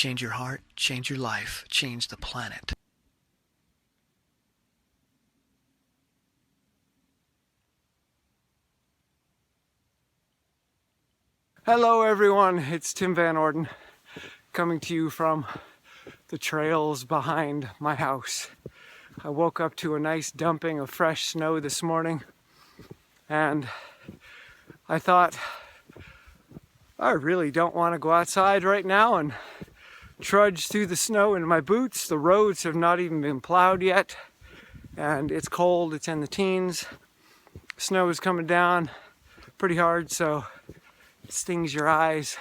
Change your heart, change your life, change the planet. Hello everyone, it's Tim Van Orden coming to you from the trails behind my house. I woke up to a nice dumping of fresh snow this morning and I thought I really don't want to go outside right now and trudge through the snow in my boots. The roads have not even been plowed yet and it's cold, it's in the teens. Snow is coming down pretty hard, so it stings your eyes,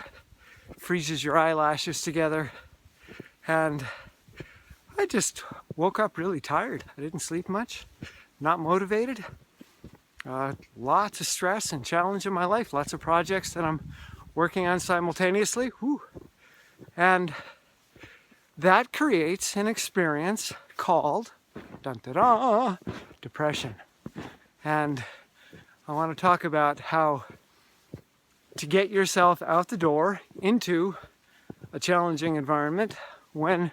freezes your eyelashes together, and I just woke up really tired. I didn't sleep much, not motivated, lots of stress and challenge in my life, lots of projects that I'm working on simultaneously. Whew. And that creates an experience called depression. And I want to talk about how to get yourself out the door into a challenging environment when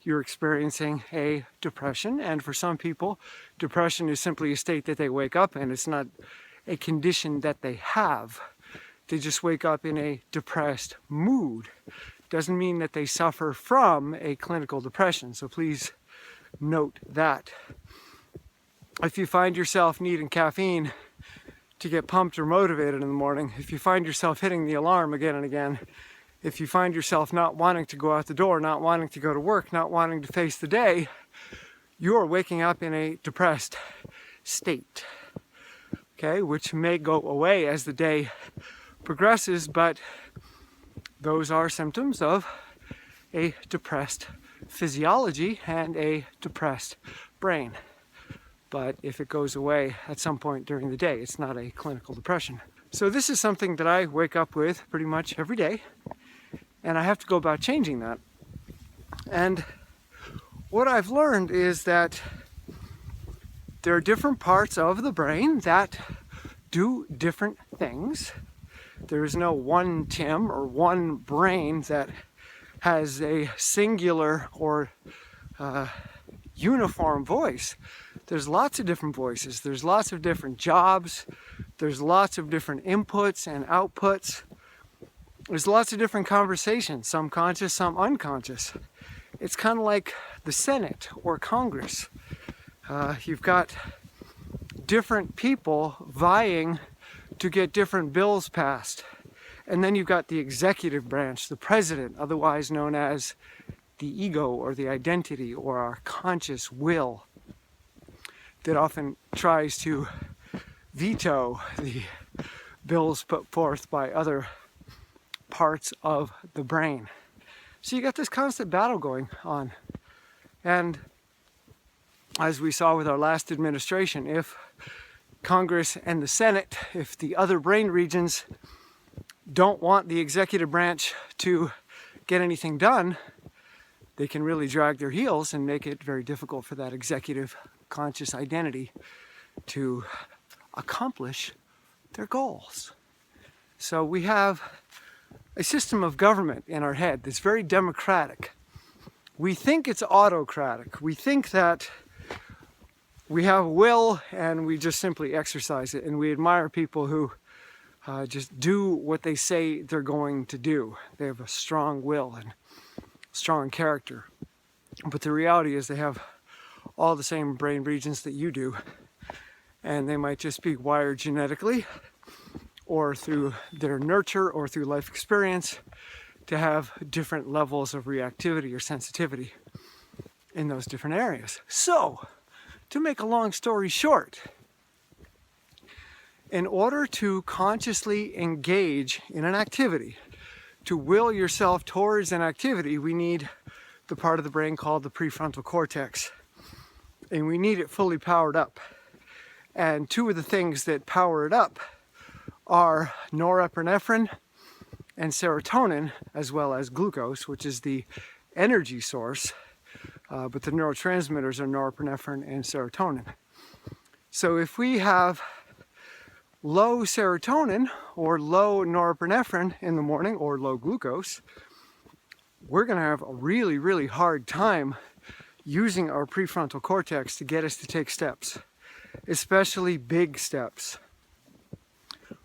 you're experiencing a depression. And for some people, depression is simply a state that they wake up in. It's not a condition that they have. They just wake up in a depressed mood. Doesn't mean that they suffer from a clinical depression. So please note that. If you find yourself needing caffeine to get pumped or motivated in the morning, if you find yourself hitting the alarm again and again, if you find yourself not wanting to go out the door, not wanting to go to work, not wanting to face the day, you are waking up in a depressed state, okay, which may go away as the day progresses, but those are symptoms of a depressed physiology and a depressed brain. But if it goes away at some point during the day, it's not a clinical depression. So this is something that I wake up with pretty much every day, and I have to go about changing that. And what I've learned is that there are different parts of the brain that do different things. There is no one Tim or one brain that has a singular or uniform voice. There's lots of different voices, there's lots of different jobs, there's lots of different inputs and outputs, there's lots of different conversations, some conscious, some unconscious. It's kind of like the Senate or Congress. You've got different people vying to get different bills passed. And then you've got the executive branch, the president, otherwise known as the ego or the identity or our conscious will, that often tries to veto the bills put forth by other parts of the brain. So you got this constant battle going on. And as we saw with our last administration, if Congress and the Senate, if the other brain regions don't want the executive branch to get anything done, they can really drag their heels and make it very difficult for that executive conscious identity to accomplish their goals. So we have a system of government in our head that's very democratic. We think it's autocratic. We think that we have will and we just simply exercise it, and we admire people who just do what they say they're going to do. They have a strong will and strong character. But the reality is they have all the same brain regions that you do, and they might just be wired genetically or through their nurture or through life experience to have different levels of reactivity or sensitivity in those different areas. So, to make a long story short, in order to consciously engage in an activity, to will yourself towards an activity, we need the part of the brain called the prefrontal cortex. And we need it fully powered up. And two of the things that power it up are norepinephrine and serotonin, as well as glucose, which is the energy source. But the neurotransmitters are norepinephrine and serotonin. So if we have low serotonin or low norepinephrine in the morning, or low glucose, we're going to have a really, really hard time using our prefrontal cortex to get us to take steps, especially big steps.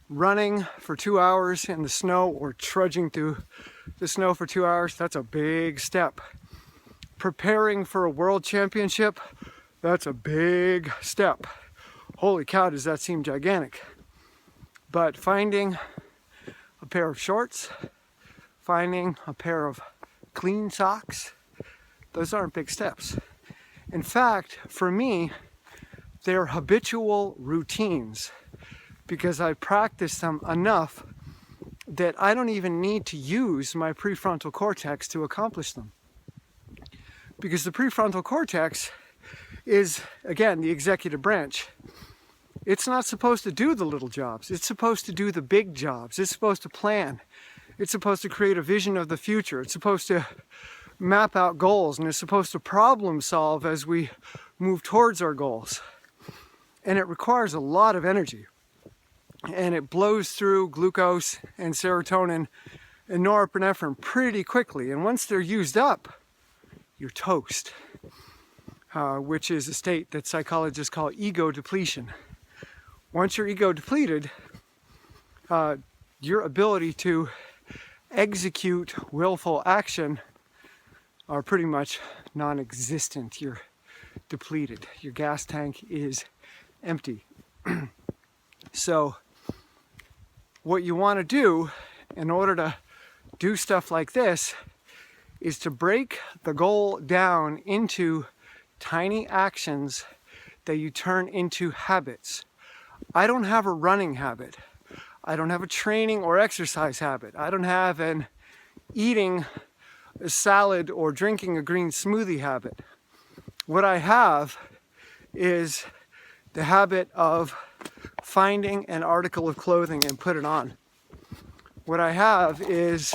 Running for 2 hours in the snow or trudging through the snow for 2 hours, that's a big step. Preparing for a world championship, that's a big step. Holy cow, does that seem gigantic. But finding a pair of shorts, finding a pair of clean socks, those aren't big steps. In fact, for me, they're habitual routines because I practice them enough that I don't even need to use my prefrontal cortex to accomplish them. Because the prefrontal cortex is, again, the executive branch. It's not supposed to do the little jobs. It's supposed to do the big jobs. It's supposed to plan. It's supposed to create a vision of the future. It's supposed to map out goals, and it's supposed to problem solve as we move towards our goals. And it requires a lot of energy. And it blows through glucose and serotonin and norepinephrine pretty quickly. And once they're used up, you're toast, which is a state that psychologists call ego depletion. Once you're ego depleted, your ability to execute willful action are pretty much non-existent. You're depleted. Your gas tank is empty. So what you want to do in order to do stuff like this is to break the goal down into tiny actions that you turn into habits. I don't have a running habit. I don't have a training or exercise habit. I don't have an eating a salad or drinking a green smoothie habit. What I have is the habit of finding an article of clothing and put it on. What I have is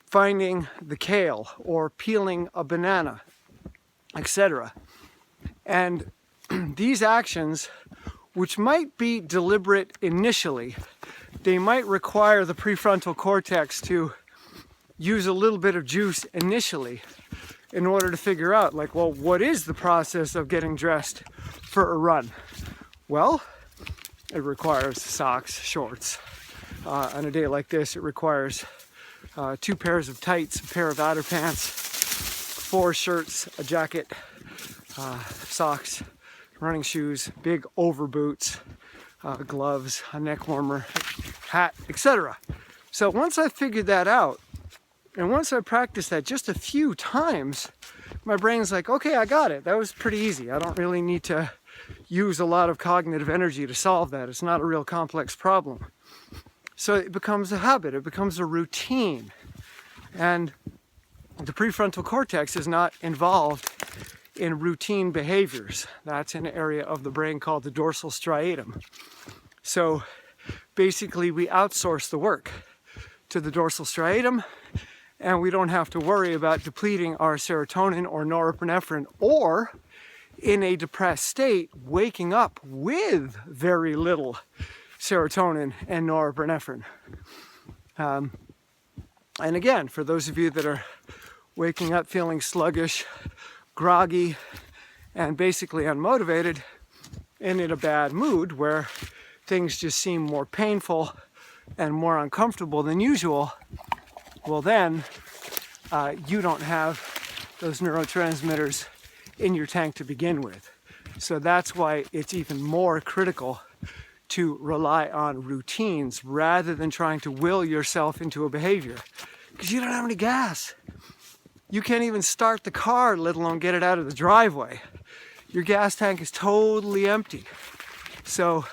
finding the kale or peeling a banana, etc. And these actions, which might be deliberate initially, they might require the prefrontal cortex to use a little bit of juice initially in order to figure out, like, well, what is the process of getting dressed for a run? Well, it requires socks, shorts. On a day like this, it requires 2 pairs of tights, a pair of outer pants, 4 shirts, a jacket, socks, running shoes, big over boots, gloves, a neck warmer, hat, etc. So once I figured that out, and once I practiced that just a few times, my brain's like, okay, I got it. That was pretty easy. I don't really need to use a lot of cognitive energy to solve that. It's not a real complex problem. So it becomes a habit. It becomes a routine. And the prefrontal cortex is not involved in routine behaviors. That's an area of the brain called the dorsal striatum. So basically we outsource the work to the dorsal striatum, and we don't have to worry about depleting our serotonin or norepinephrine, or in a depressed state, waking up with very little serotonin and norepinephrine. And again, for those of you that are waking up feeling sluggish, groggy, and basically unmotivated, and in a bad mood where things just seem more painful and more uncomfortable than usual, well then, you don't have those neurotransmitters in your tank to begin with. So that's why it's even more critical to rely on routines rather than trying to will yourself into a behavior, because you don't have any gas. You can't even start the car, let alone get it out of the driveway. Your gas tank is totally empty. So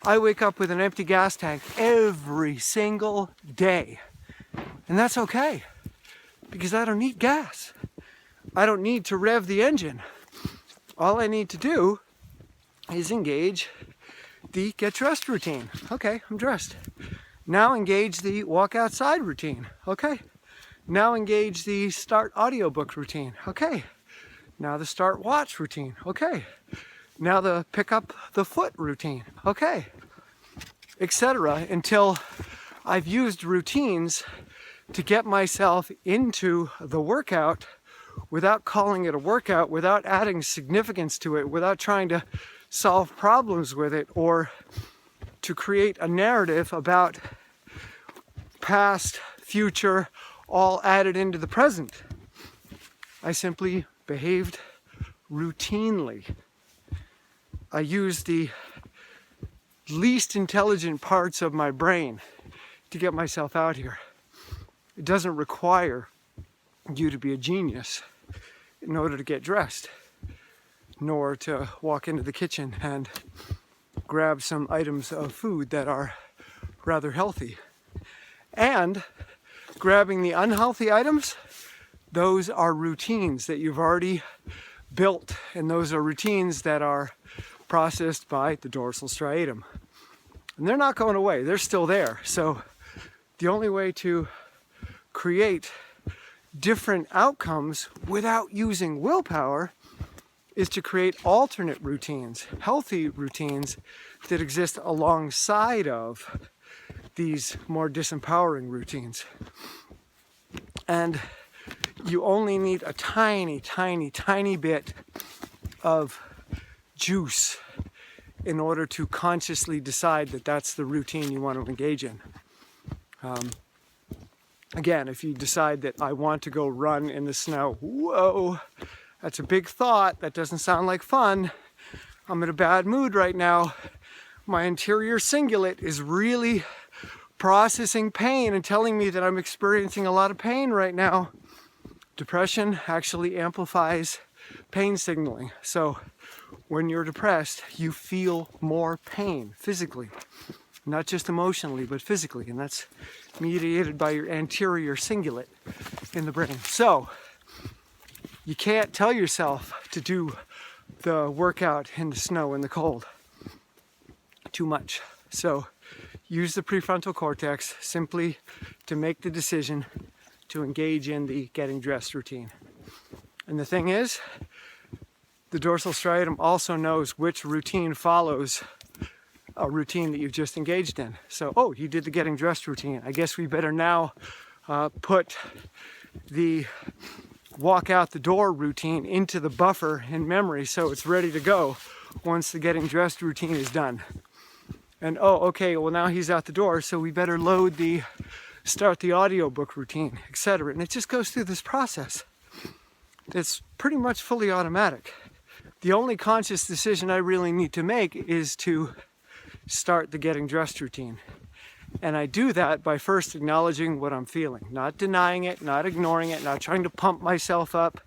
I wake up with an empty gas tank every single day. And that's okay, because I don't need gas. I don't need to rev the engine. All I need to do is engage the get dressed routine. Okay, I'm dressed. Now engage the walk outside routine. Okay. Now engage the start audiobook routine. Okay. Now the start watch routine. Okay. Now the pick up the foot routine. Okay. Etc. Until I've used routines to get myself into the workout without calling it a workout, without adding significance to it, without trying to solve problems with it, or to create a narrative about past, future, all added into the present. I simply behaved routinely. I used the least intelligent parts of my brain to get myself out here. It doesn't require you to be a genius in order to get dressed, nor to walk into the kitchen and grab some items of food that are rather healthy. And grabbing the unhealthy items, those are routines that you've already built, and those are routines that are processed by the dorsal striatum. And they're not going away, they're still there. So the only way to create different outcomes without using willpower is to create alternate routines, healthy routines that exist alongside of these more disempowering routines. And you only need a tiny, tiny, tiny bit of juice in order to consciously decide that that's the routine you want to engage in. Again, if you decide that I want to go run in the snow, whoa, that's a big thought. That doesn't sound like fun. I'm in a bad mood right now. My anterior cingulate is really processing pain and telling me that I'm experiencing a lot of pain right now. Depression actually amplifies pain signaling. So when you're depressed, you feel more pain physically, not just emotionally, but physically. And that's mediated by your anterior cingulate in the brain. So you can't tell yourself to do the workout in the snow and the cold too much. So use the prefrontal cortex simply to make the decision to engage in the getting dressed routine. And the thing is, the dorsal striatum also knows which routine follows a routine that you've just engaged in. So, oh, you did the getting dressed routine. I guess we better now put the walk out the door routine into the buffer in memory so it's ready to go once the getting dressed routine is done. And oh, okay, well now he's out the door, so we better start the audiobook routine, etc. And it just goes through this process. It's pretty much fully automatic. The only conscious decision I really need to make is to start the getting dressed routine. And I do that by first acknowledging what I'm feeling, not denying it, not ignoring it, not trying to pump myself up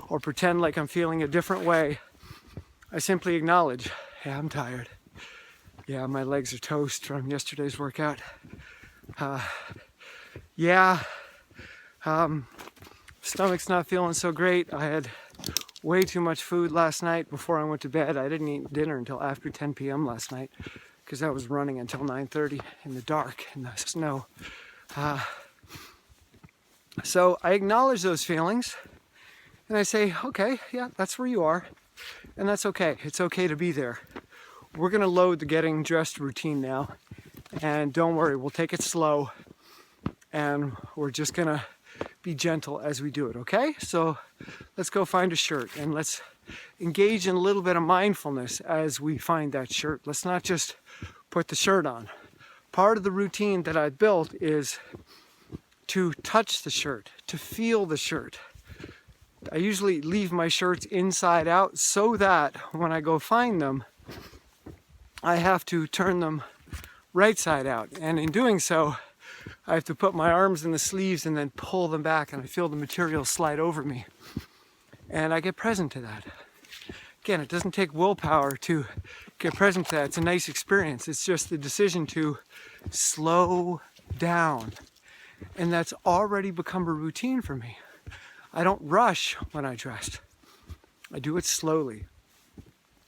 or pretend like I'm feeling a different way. I simply acknowledge, yeah, I'm tired. Yeah, my legs are toast from yesterday's workout. Stomach's not feeling so great. I had way too much food last night before I went to bed. I didn't eat dinner until after 10 p.m. last night because I was running until 9:30 in the dark in the snow. So I acknowledge those feelings and I say, okay, yeah, that's where you are. And that's okay. It's okay to be there. We're going to load the getting dressed routine now. And don't worry, we'll take it slow. And we're just going to be gentle as we do it, okay? So let's go find a shirt and let's engage in a little bit of mindfulness as we find that shirt. Let's not just put the shirt on. Part of the routine that I built is to touch the shirt, to feel the shirt. I usually leave my shirts inside out so that when I go find them, I have to turn them right side out. And in doing so, I have to put my arms in the sleeves and then pull them back, and I feel the material slide over me. And I get present to that. Again, it doesn't take willpower to get present to that. It's a nice experience. It's just the decision to slow down. And that's already become a routine for me. I don't rush when I dress. I do it slowly.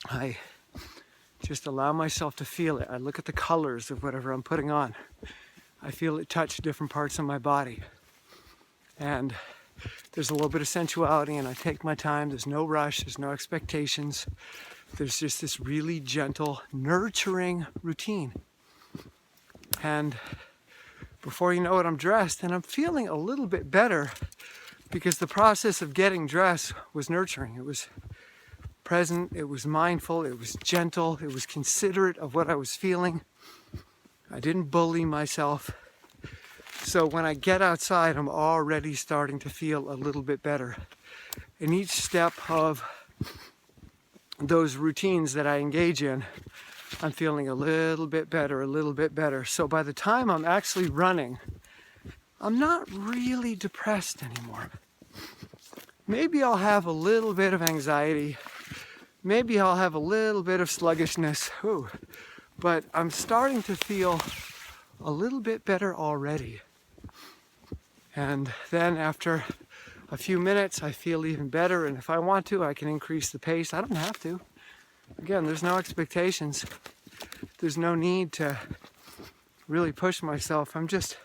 I just allow myself to feel it. I look at the colors of whatever I'm putting on. I feel it touch different parts of my body. And there's a little bit of sensuality, and I take my time. There's no rush, there's no expectations. There's just this really gentle, nurturing routine. And Before you know it, I'm dressed and I'm feeling a little bit better because the process of getting dressed was nurturing. It was present, it was mindful, it was gentle, it was considerate of what I was feeling. I didn't bully myself. So when I get outside, I'm already starting to feel a little bit better. In each step of those routines that I engage in, I'm feeling a little bit better, a little bit better. So by the time I'm actually running, I'm not really depressed anymore. Maybe I'll have a little bit of anxiety. Maybe I'll have a little bit of sluggishness. Ooh. But I'm starting to feel a little bit better already. And then after a few minutes, I feel even better. And if I want to, I can increase the pace. I don't have to. Again, there's no expectations. There's no need to really push myself. I'm just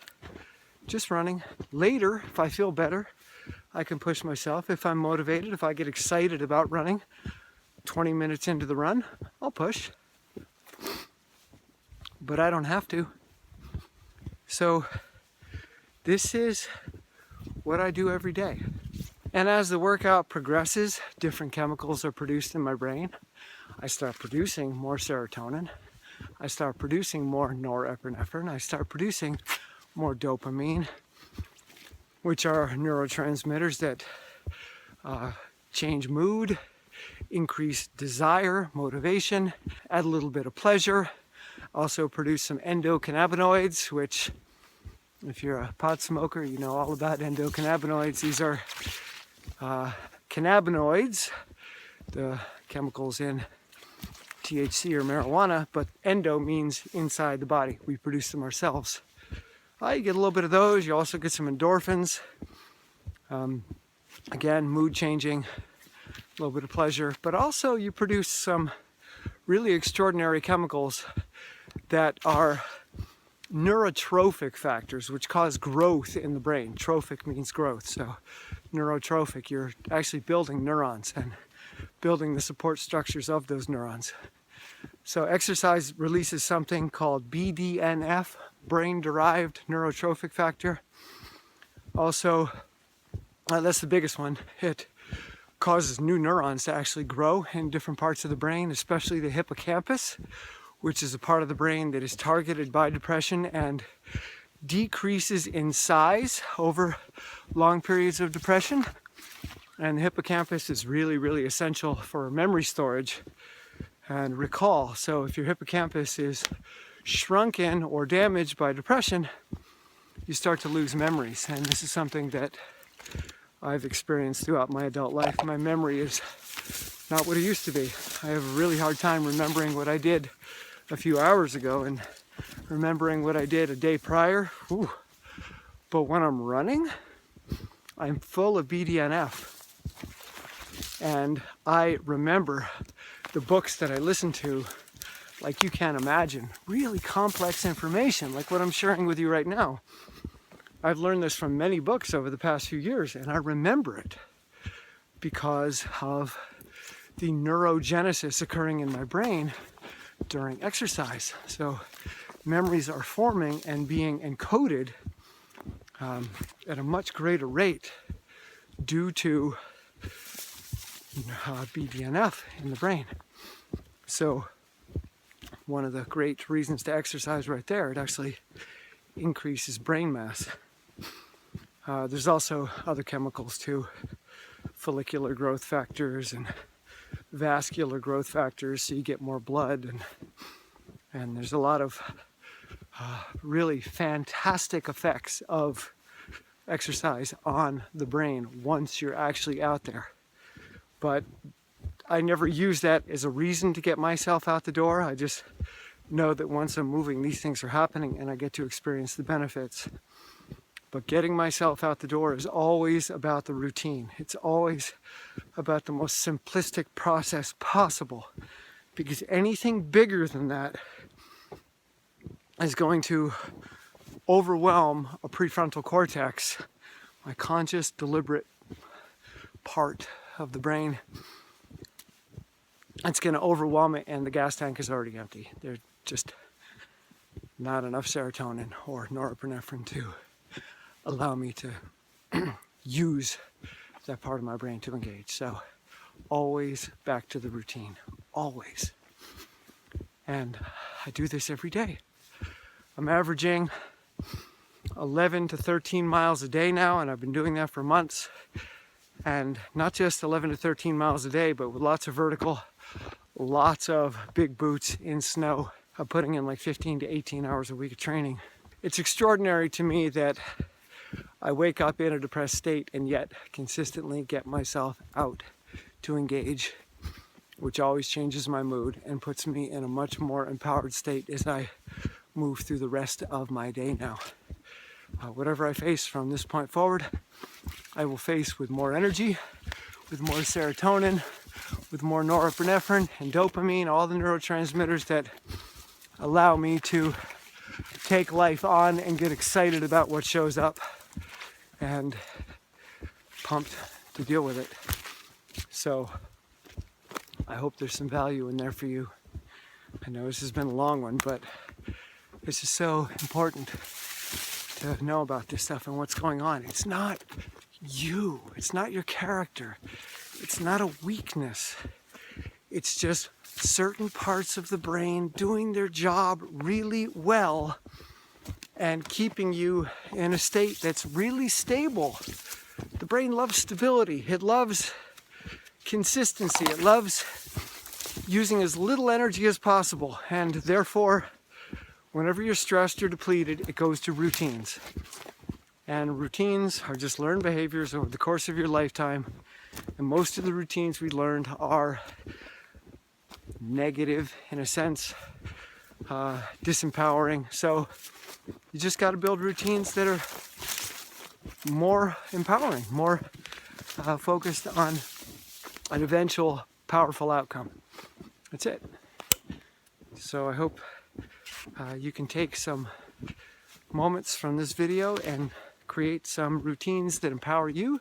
running. Later, if I feel better, I can push myself. If I'm motivated, if I get excited about running, 20 minutes into the run, I'll push. But I don't have to. So this is what I do every day. And as the workout progresses, different chemicals are produced in my brain. I start producing more serotonin. I start producing more norepinephrine. I start producing more dopamine, which are neurotransmitters that change mood, increase desire, motivation, add a little bit of pleasure. Also produce some endocannabinoids, which, if you're a pot smoker, you know all about endocannabinoids. These are cannabinoids, the chemicals in THC or marijuana, but endo means inside the body. We produce them ourselves. You get a little bit of those. You also get some endorphins. Again, mood changing, a little bit of pleasure, but also you produce some really extraordinary chemicals that are neurotrophic factors, which cause growth in the brain. Trophic means growth, so neurotrophic, you're actually building neurons and building the support structures of those neurons. So exercise releases something called BDNF, brain-derived neurotrophic factor. Also, that's the biggest one. It causes new neurons to actually grow in different parts of the brain, especially the hippocampus, which is a part of the brain that is targeted by depression and decreases in size over long periods of depression. And the hippocampus is really, really essential for memory storage and recall. So if your hippocampus is shrunken or damaged by depression, you start to lose memories. And this is something that I've experienced throughout my adult life. My memory is not what it used to be. I have a really hard time remembering what I did a few hours ago and remembering what I did a day prior. Ooh. But when I'm running, I'm full of BDNF. And I remember the books that I listen to like you can't imagine. Really complex information, like what I'm sharing with you right now. I've learned this from many books over the past few years, and I remember it because of the neurogenesis occurring in my brain during exercise. So memories are forming and being encoded at a much greater rate due to BDNF in the brain. So one of the great reasons to exercise right there, it actually increases brain mass. There's also other chemicals too, follicular growth factors and vascular growth factors, so you get more blood, and there's a lot of really fantastic effects of exercise on the brain once you're actually out there. But I never use that as a reason to get myself out the door. I just know that once I'm moving, these things are happening and I get to experience the benefits. But getting myself out the door is always about the routine. It's always about the most simplistic process possible, because anything bigger than that is going to overwhelm a prefrontal cortex, my conscious, deliberate part of the brain. It's going to overwhelm it, and the gas tank is already empty. not enough serotonin or norepinephrine to allow me to use that part of my brain to engage. So always back to the routine, always. And I do this every day. I'm averaging 11 to 13 miles a day now, and I've been doing that for months. And not just 11 to 13 miles a day, but with lots of vertical, lots of big boots in snow. I'm putting in like 15 to 18 hours a week of training. It's extraordinary to me that I wake up in a depressed state and yet consistently get myself out to engage, which always changes my mood and puts me in a much more empowered state as I move through the rest of my day now. Whatever I face from this point forward, I will face with more energy, with more serotonin, with more norepinephrine and dopamine, all the neurotransmitters that allow me to take life on and get excited about what shows up and pumped to deal with it. So I hope there's some value in there for you. I know this has been a long one, but this is so important to know about this stuff and what's going on. It's not you. It's not your character. It's not a weakness. It's just certain parts of the brain doing their job really well and keeping you in a state that's really stable. The brain loves stability. It loves consistency. It loves using as little energy as possible. And therefore, whenever you're stressed or depleted, it goes to routines. And routines are just learned behaviors over the course of your lifetime. And most of the routines we learned are negative in a sense, disempowering. So you just got to build routines that are more empowering, more focused on an eventual powerful outcome. That's it. So I hope you can take some moments from this video and create some routines that empower you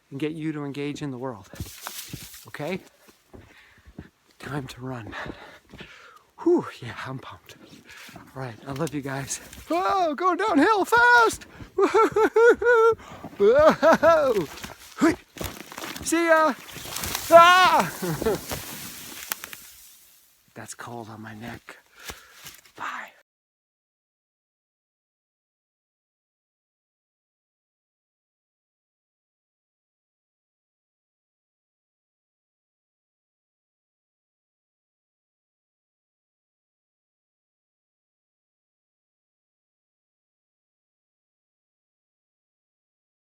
and get you to engage in the world. Okay? Time to run. Whew, yeah, I'm pumped. All right, I love you guys. Whoa, going downhill fast! Whoa! See ya! Ah! That's cold on my neck.